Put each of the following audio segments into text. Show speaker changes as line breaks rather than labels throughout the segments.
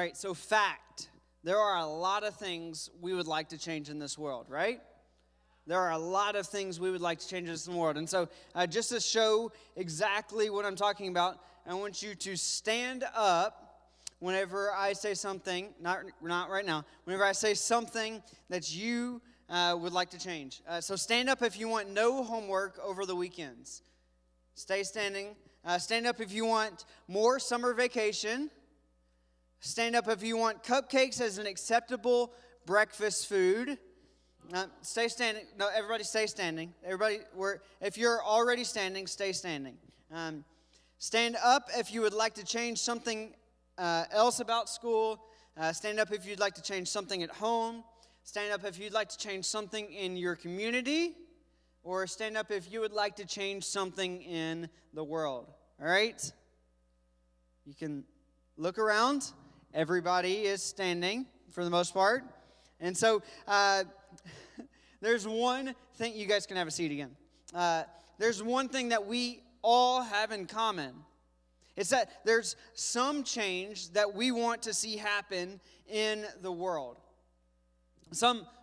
right, so fact. There are a lot of things we would like to change in this world, right? There are a lot of things we would like to change in this world. And so just to show exactly what I'm talking about, I want you to stand up whenever I say something, not right now, whenever I say something that you would like to change. So stand up if you want no homework over the weekends. Stay standing. Stand up if you want more summer vacation. Stand up if you want cupcakes as an acceptable breakfast food. Stay standing. No, everybody stay standing. If you're already standing, stay standing. Stand up if you would like to change something else about school. Stand up if you'd like to change something at home. Stand up if you'd like to change something in your community. Or stand up if you would like to change something in the world. All right? You can look around. Everybody is standing for the most part. And so there's one thing. You guys can have a seat again. There's one thing that we all have in common. It's that there's some change that we want to see happen in the world.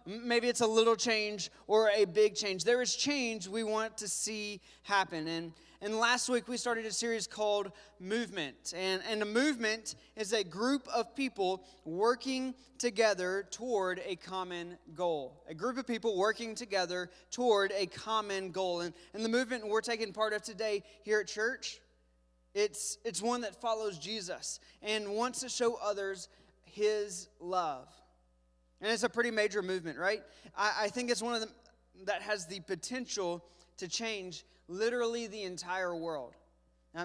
Maybe it's a little change or a big change. There is change we want to see happen. And last week we started a series called Movement. And a movement is a group of people working together toward a common goal. A group of people working together toward a common goal. And the movement we're taking part of today here at church, it's one that follows Jesus and wants to show others his love. And it's a pretty major movement, right? I think it's one of them that has the potential to change literally the entire world.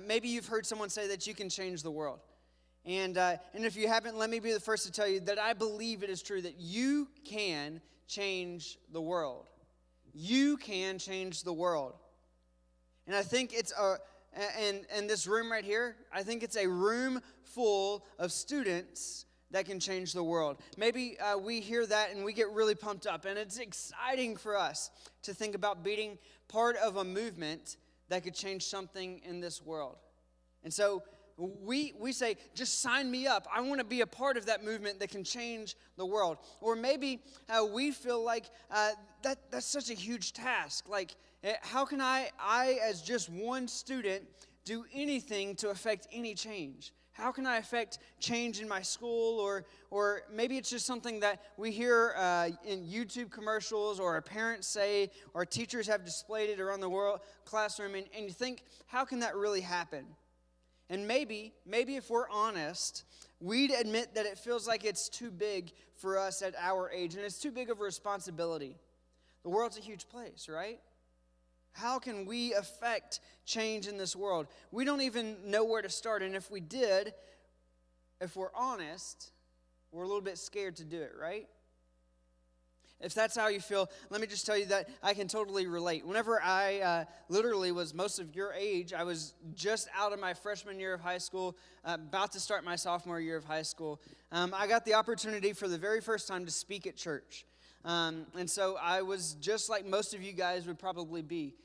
Maybe you've heard someone say that you can change the world. And if you haven't, let me be the first to tell you that I believe it is true that you can change the world. You can change the world. And I think it's in this room right here, I think it's a room full of students that can change the world. Maybe we hear that and we get really pumped up. And it's exciting for us to think about being part of a movement that could change something in this world. And so we say, just sign me up. I want to be a part of that movement that can change the world. Or maybe we feel like that's such a huge task. Like, how can I as just one student, do anything to affect any change? How can I affect change in my school? Or maybe it's just something that we hear in YouTube commercials, or our parents say, or teachers have displayed it around the world classroom, and you think, how can that really happen? And maybe if we're honest, we'd admit that it feels like it's too big for us at our age, and it's too big of a responsibility. The world's a huge place, right? How can we affect change in this world? We don't even know where to start. And if we did, if we're honest, we're a little bit scared to do it, right? If that's how you feel, let me just tell you that I can totally relate. Whenever I literally was most of your age, I was just out of my freshman year of high school, about to start my sophomore year of high school. I got the opportunity for the very first time to speak at church. And so I was just like most of you guys would probably be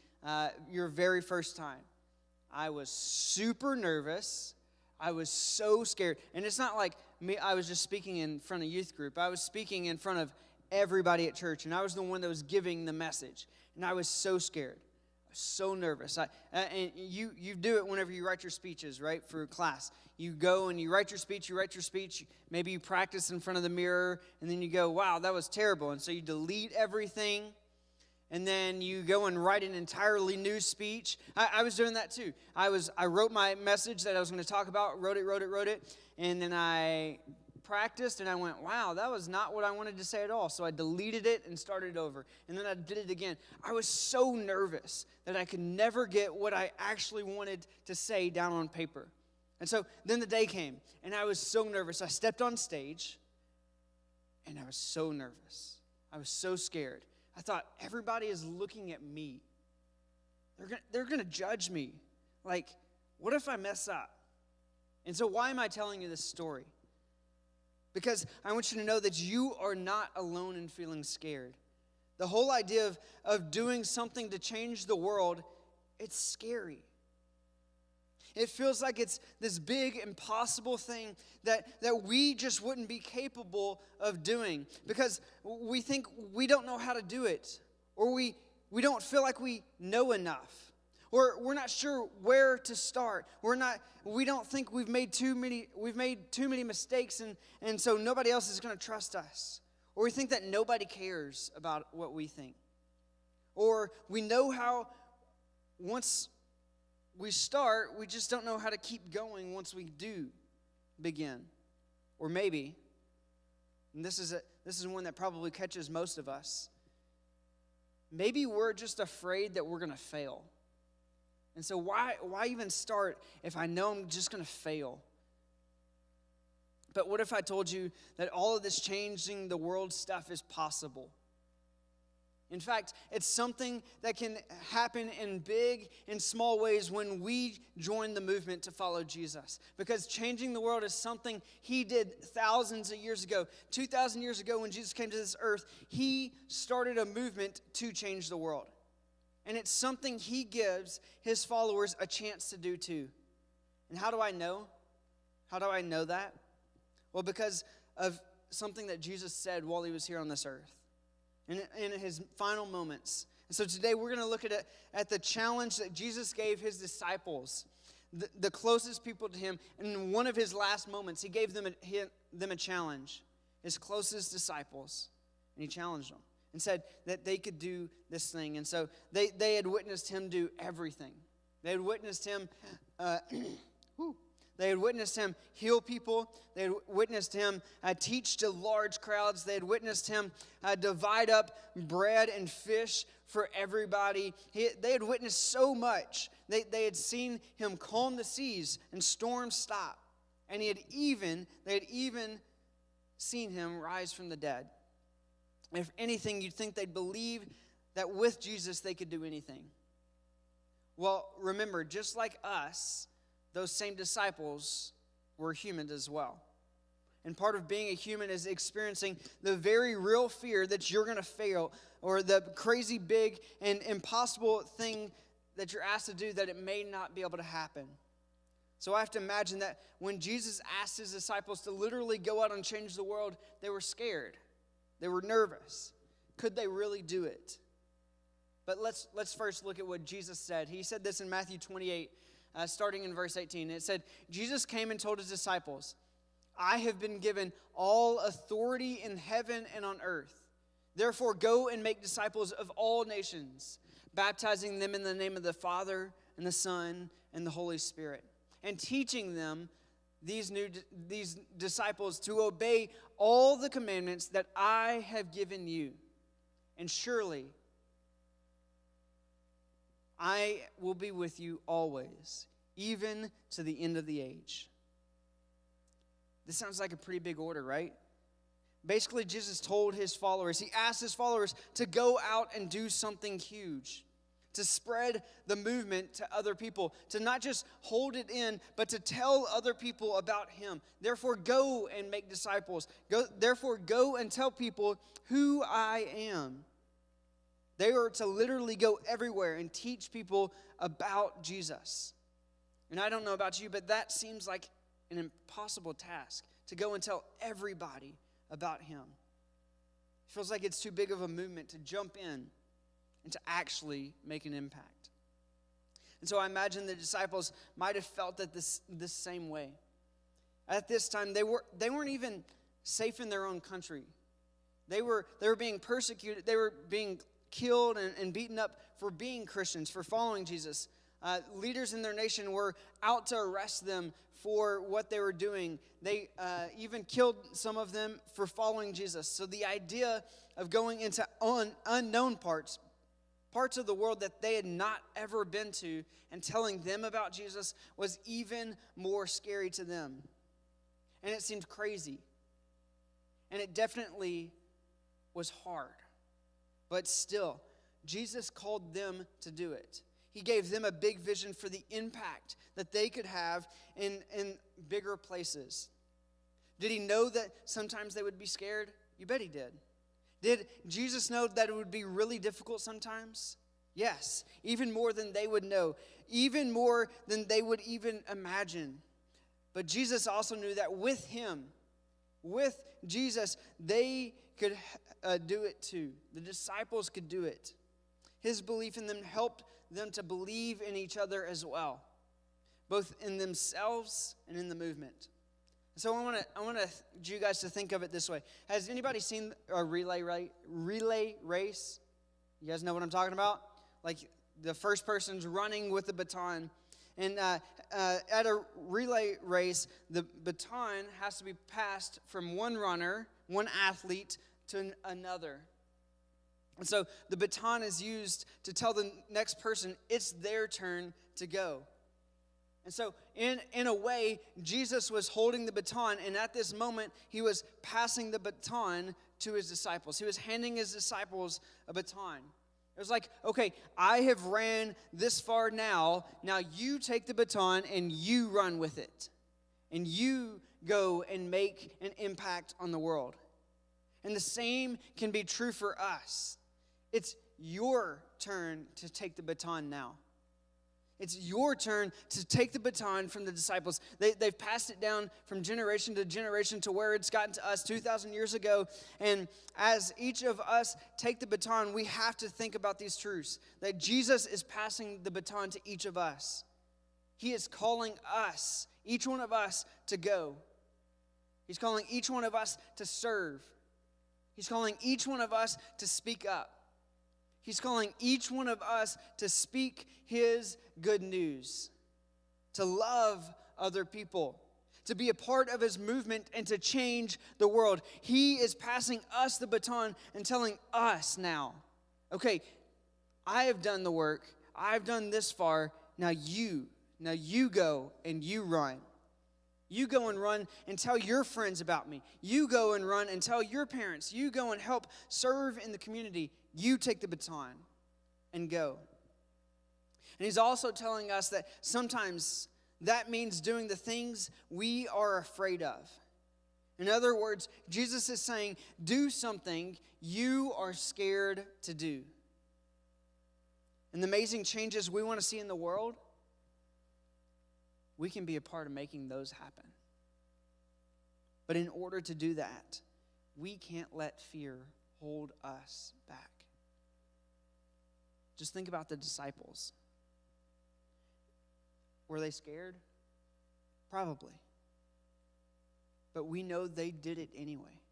your very first time. I was super nervous. I was so scared. And it's not like me, I was just speaking in front of youth group. I was speaking in front of everybody at church, and I was the one that was giving the message. And I was so scared. I was so nervous. And you do it whenever you write your speeches, right, for class. You go and you write your speech. Maybe you practice in front of the mirror, and then you go, wow, that was terrible. And so you delete everything, and then you go and write an entirely new speech. I was doing that too. I wrote my message that I was going to talk about, wrote it, and then I practiced, and I went, wow, that was not what I wanted to say at all. So I deleted it and started over, and then I did it again. I was so nervous that I could never get what I actually wanted to say down on paper. And so then the day came, and I was so nervous. I stepped on stage, and I was so nervous. I was so scared. I thought, everybody is looking at me. They're going to judge me. Like, what if I mess up? And so why am I telling you this story? Because I want you to know that you are not alone in feeling scared. The whole idea of doing something to change the world, it's scary. It feels like it's this big, impossible thing that we just wouldn't be capable of doing because we think we don't know how to do it, or we don't feel like we know enough, or we're not sure where to start. We don't think we've made too many mistakes, and so nobody else is going to trust us. Or we think that nobody cares about what we think. Or we know how once we start, we just don't know how to keep going once we do begin. Or maybe, and this is one that probably catches most of us, maybe we're just afraid that we're going to fail. And so why even start if I know I'm just going to fail? But what if I told you that all of this changing the world stuff is possible? In fact, it's something that can happen in big and small ways when we join the movement to follow Jesus. Because changing the world is something he did thousands of years ago. 2,000 years ago when Jesus came to this earth, he started a movement to change the world. And it's something he gives his followers a chance to do too. And how do I know? How do I know that? Well, because of something that Jesus said while he was here on this earth. In his final moments. And so today we're going to look at the challenge that Jesus gave his disciples, the closest people to him. And in one of his last moments, he gave them a challenge, his closest disciples. And he challenged them and said that they could do this thing. And so they had witnessed him do everything. They had witnessed him They had witnessed him heal people. They had witnessed him teach to large crowds. They had witnessed him divide up bread and fish for everybody. They had witnessed so much. They had seen him calm the seas and storms stop. And they had even seen him rise from the dead. If anything, you'd think they'd believe that with Jesus they could do anything. Well, remember, just like us, those same disciples were human as well. And part of being a human is experiencing the very real fear that you're going to fail, or the crazy big and impossible thing that you're asked to do that it may not be able to happen. So I have to imagine that when Jesus asked his disciples to literally go out and change the world, they were scared. They were nervous. Could they really do it? But let's first look at what Jesus said. He said this in Matthew 28. Starting in verse 18, it said, Jesus came and told his disciples, I have been given all authority in heaven and on earth. Therefore, go and make disciples of all nations, baptizing them in the name of the Father and the Son and the Holy Spirit, and teaching them, these disciples, to obey all the commandments that I have given you. And surely I will be with you always, even to the end of the age. This sounds like a pretty big order, right? Basically, Jesus told his followers, he asked his followers to go out and do something huge, to spread the movement to other people, to not just hold it in, but to tell other people about him. Therefore, go and make disciples. Therefore, go and tell people who I am. They are to literally go everywhere and teach people about Jesus. And I don't know about you, but that seems like an impossible task, to go and tell everybody about him. It feels like it's too big of a movement to jump in and to actually make an impact. And so I imagine the disciples might have felt that this same way. At this time, they weren't even safe in their own country. They were being persecuted. They were being killed and beaten up for being Christians, for following Jesus. Leaders in their nation were out to arrest them for what they were doing. They even killed some of them for following Jesus. So the idea of going into unknown parts of the world that they had not ever been to, and telling them about Jesus was even more scary to them. And it seemed crazy. And it definitely was hard. But still, Jesus called them to do it. He gave them a big vision for the impact that they could have in bigger places. Did he know that sometimes they would be scared? You bet he did. Did Jesus know that it would be really difficult sometimes? Yes, even more than they would know, even more than they would even imagine. But Jesus also knew that with him, with Jesus, they could do it too. The disciples could do it. His belief in them helped them to believe in each other as well, both in themselves and in the movement. So I want you guys to think of it this way. Has anybody seen a relay race? You guys know what I'm talking about? Like the first person's running with the baton. And at a relay race, the baton has to be passed from one runner, one athlete, to another. And so the baton is used to tell the next person it's their turn to go. And so in a way, Jesus was holding the baton, and at this moment, he was passing the baton to his disciples. He was handing his disciples a baton. It was like, okay, I have ran this far now. Now you take the baton and you run with it. And you go and make an impact on the world. And the same can be true for us. It's your turn to take the baton now. It's your turn to take the baton from the disciples. They've passed it down from generation to generation to where it's gotten to us 2,000 years ago. And as each of us take the baton, we have to think about these truths. That Jesus is passing the baton to each of us. He is calling us, each one of us, to go. He's calling each one of us to serve. He's calling each one of us to speak up. He's calling each one of us to speak his good news, to love other people, to be a part of his movement and to change the world. He is passing us the baton and telling us now, okay, I have done the work. I've done this far. Now you go and you run. You go and run and tell your friends about me. You go and run and tell your parents. You go and help serve in the community. You take the baton and go. And he's also telling us that sometimes that means doing the things we are afraid of. In other words, Jesus is saying, do something you are scared to do. And the amazing changes we want to see in the world, we can be a part of making those happen. But in order to do that, we can't let fear hold us back. Just think about the disciples. Were they scared? Probably. But we know they did it anyway.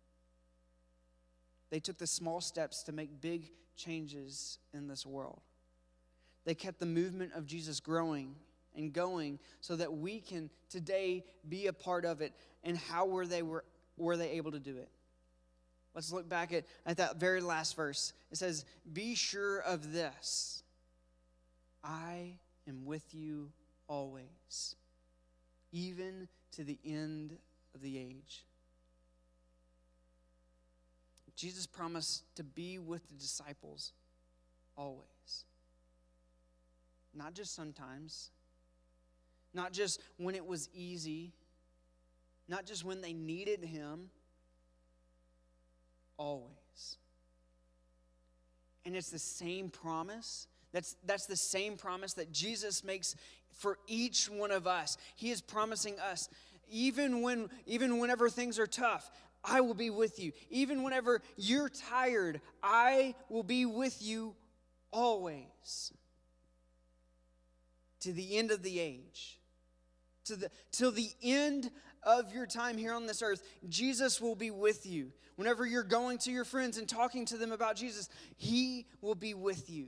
They took the small steps to make big changes in this world. They kept the movement of Jesus growing and going so that we can today be a part of it. And how were they able to do it? Let's look back at that very last verse. It says, be sure of this. I am with you always, even to the end of the age. Jesus promised to be with the disciples always. Not just sometimes. Not just when it was easy. Not just when they needed him. Always. And it's the same promise. That's the same promise that Jesus makes for each one of us. He is promising us, even whenever things are tough, I will be with you. Even whenever you're tired, I will be with you always. To the end of the age. Till the end of your time here on this earth, Jesus will be with you. Whenever you're going to your friends and talking to them about Jesus, he will be with you.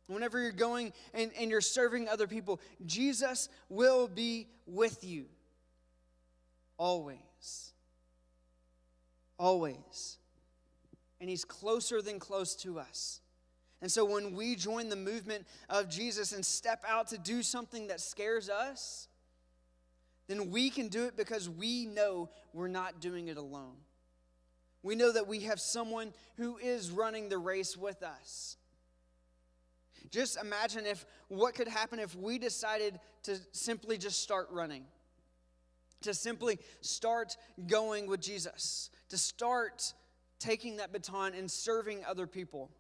Whenever you're going and you're serving other people, Jesus will be with you. Always. Always. And he's closer than close to us. And so when we join the movement of Jesus and step out to do something that scares us, then we can do it because we know we're not doing it alone. We know that we have someone who is running the race with us. Just imagine what could happen if we decided to simply just start running. To simply start going with Jesus. To start taking that baton and serving other people.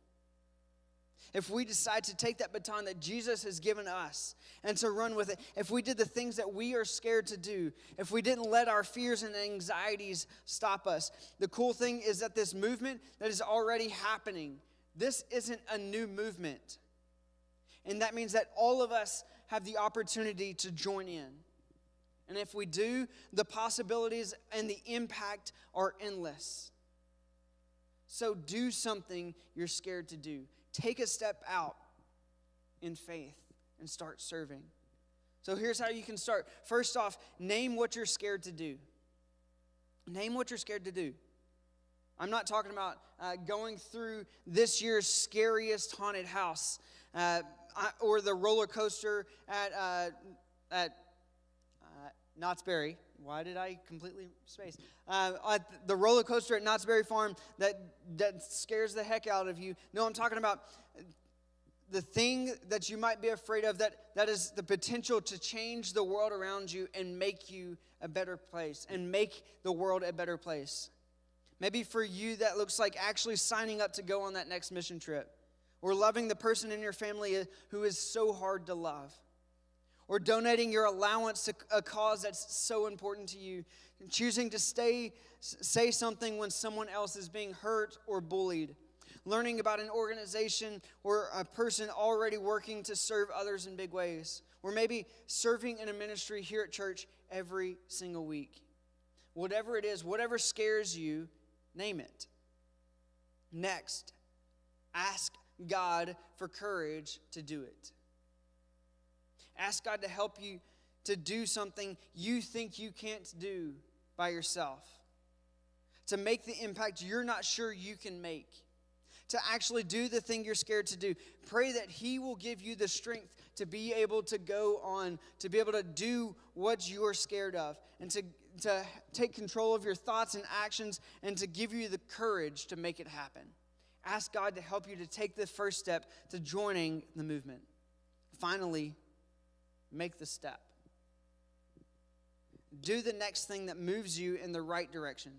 if we decide to take that baton that Jesus has given us and to run with it, if we did the things that we are scared to do, if we didn't let our fears and anxieties stop us, the cool thing is that this movement that is already happening, this isn't a new movement. And that means that all of us have the opportunity to join in. And if we do, the possibilities and the impact are endless. So do something you're scared to do. Take a step out in faith and start serving. So here's how you can start. First off, name what you're scared to do. Name what you're scared to do. I'm not talking about going through this year's scariest haunted house or the roller coaster at Knott's Berry. Why did I completely space? The roller coaster at Knott's Berry Farm that scares the heck out of you. No, I'm talking about the thing that you might be afraid of that is the potential to change the world around you and make you a better place and make the world a better place. Maybe for you that looks like actually signing up to go on that next mission trip, or loving the person in your family who is so hard to love, or donating your allowance to a cause that's so important to you, and choosing to say something when someone else is being hurt or bullied, learning about an organization or a person already working to serve others in big ways, or maybe serving in a ministry here at church every single week. Whatever it is, whatever scares you, name it. Next, ask God for courage to do it. Ask God to help you to do something you think you can't do by yourself. To make the impact you're not sure you can make. To actually do the thing you're scared to do. Pray that He will give you the strength to be able to go on, to be able to do what you're scared of, and to take control of your thoughts and actions, and to give you the courage to make it happen. Ask God to help you to take the first step to joining the movement. Finally, make the step. Do the next thing that moves you in the right direction.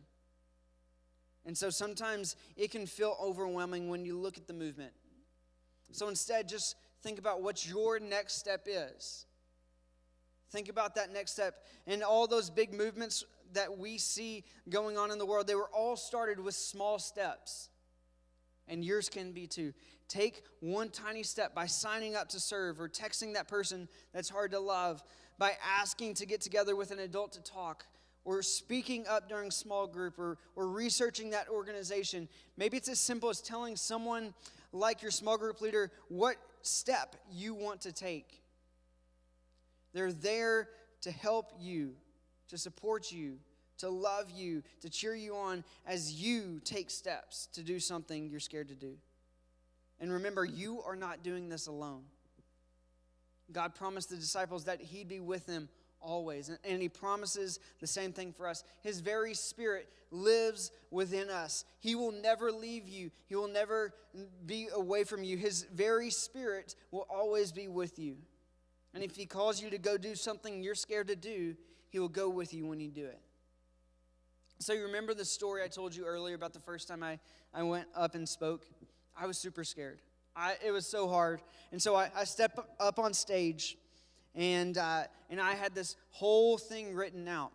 And so sometimes it can feel overwhelming when you look at the movement. So instead, just think about what your next step is. Think about that next step. And all those big movements that we see going on in the world, they were all started with small steps. And yours can be too. Take one tiny step by signing up to serve, or texting that person that's hard to love, by asking to get together with an adult to talk, or speaking up during small group, or researching that organization. Maybe it's as simple as telling someone like your small group leader what step you want to take. They're there to help you, to support you, to love you, to cheer you on as you take steps to do something you're scared to do. And remember, you are not doing this alone. God promised the disciples that He'd be with them always. And He promises the same thing for us. His very Spirit lives within us. He will never leave you. He will never be away from you. His very Spirit will always be with you. And if He calls you to go do something you're scared to do, He will go with you when you do it. So you remember the story I told you earlier about the first time I went up and spoke? I was super scared. It was so hard. And so I stepped up on stage, and I had this whole thing written out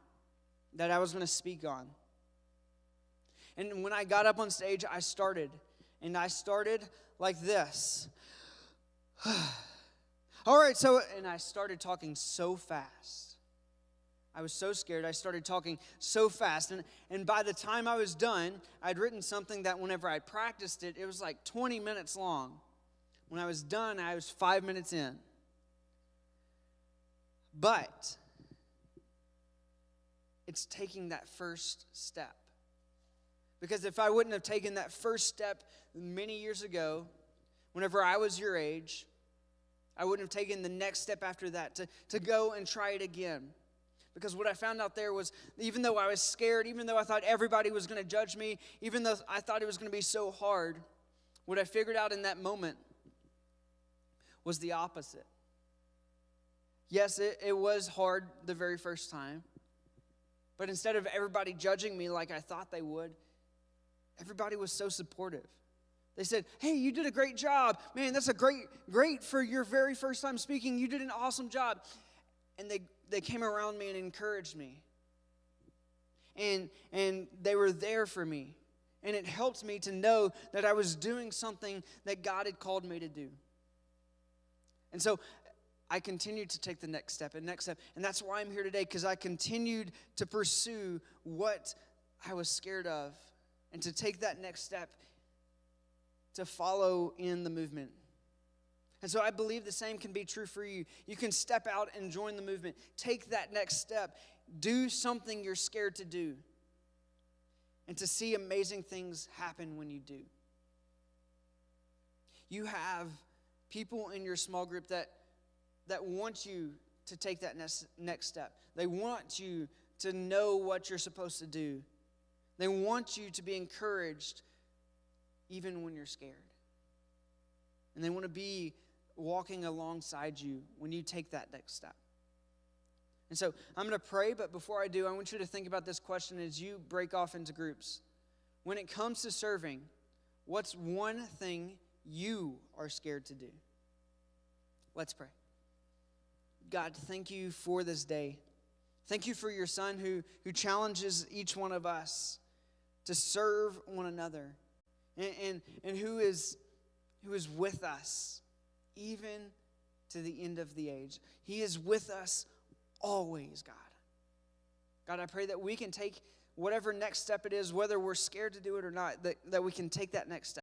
that I was going to speak on. And when I got up on stage, I started like this. All right, and I started talking so fast. I was so scared, I started talking so fast. And by the time I was done, I'd written something that whenever I practiced it, it was like 20 minutes long. When I was done, I was 5 minutes in. But it's taking that first step. Because if I wouldn't have taken that first step many years ago, whenever I was your age, I wouldn't have taken the next step after that to go and try it again. Because what I found out there was, even though I was scared, even though I thought everybody was going to judge me, even though I thought it was going to be so hard, what I figured out in that moment was the opposite. Yes, it was hard the very first time. But instead of everybody judging me like I thought they would, everybody was so supportive. They said, hey, you did a great job. Man, that's a great for your very first time speaking. You did an awesome job. And they came around me and encouraged me. And they were there for me. And it helped me to know that I was doing something that God had called me to do. And so I continued to take the next step. And that's why I'm here today, because I continued to pursue what I was scared of and to take that next step to follow in the movement. And so I believe the same can be true for you. You can step out and join the movement. Take that next step. Do something you're scared to do. And to see amazing things happen when you do. You have people in your small group that want you to take that next step. They want you to know what you're supposed to do. They want you to be encouraged even when you're scared. And they want to be walking alongside you when you take that next step. And so I'm going to pray, but before I do, I want you to think about this question as you break off into groups. When it comes to serving, what's one thing you are scared to do? Let's pray. God, thank you for this day. Thank you for your Son who challenges each one of us to serve one another and who is with us even to the end of the age. He is with us always, God. God, I pray that we can take whatever next step it is, whether we're scared to do it or not, that we can take that next step.